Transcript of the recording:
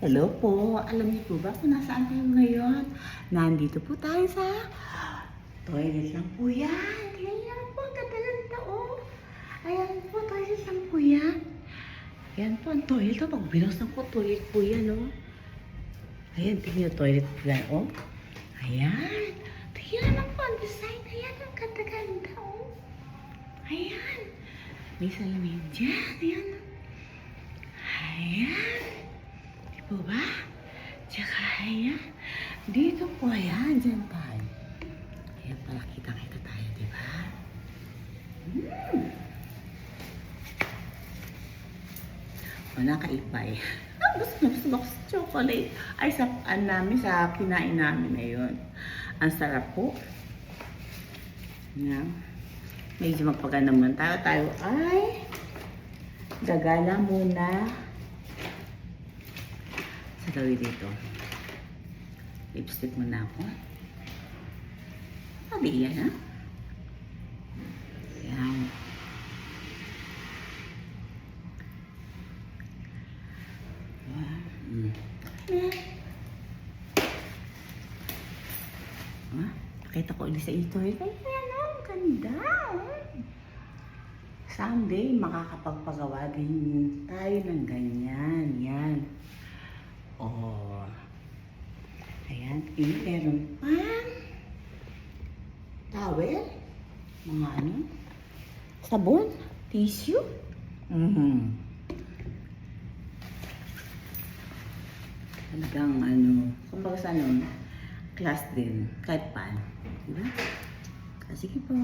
Hello po. Alam niyo po ba kung nasaan tayo ngayon? Nandito po tayo sa toilet lang po yan. Tingnan niyo po, ang ganda ng tao. Ayan po, toilet lang po yan. Ayan po, ang toilet. Oh. Pag binuksan ko, toilet po yan, oh. Ayan, tingnan niyo, toilet po yan, oh. Ayan. Tingnan naman po, ang design. Ayan, ang ganda-ganda, oh. Ayan. May salamin dyan. Ayan. Ayan. Di po ba? Tsaka ayan. Dito po, ayan. Dyan tayo. Ayan pala, kita-kita tayo, di ba? O, nakaipay. Gusto ko sa chocolate. Ay, sa kinain namin na yun. Ang sarap po. Yan. Medyo magpaganda muna tayo. Tayo ay gagala muna sa gawin dito. Lipstick muna ako. Sabi yan, ha? Yan. Pakita ko ulit sa ito. Ayan, ang ganda. Someday, makakapagpagawa din tayo ng ganyan. Yan. Oh. Ayan. Meron pa. Towel. Mga ano. Sabon. Tissue. Talagang ano. Kumbaga sa ano. Class din. Kahit paano. Diba? Sige po.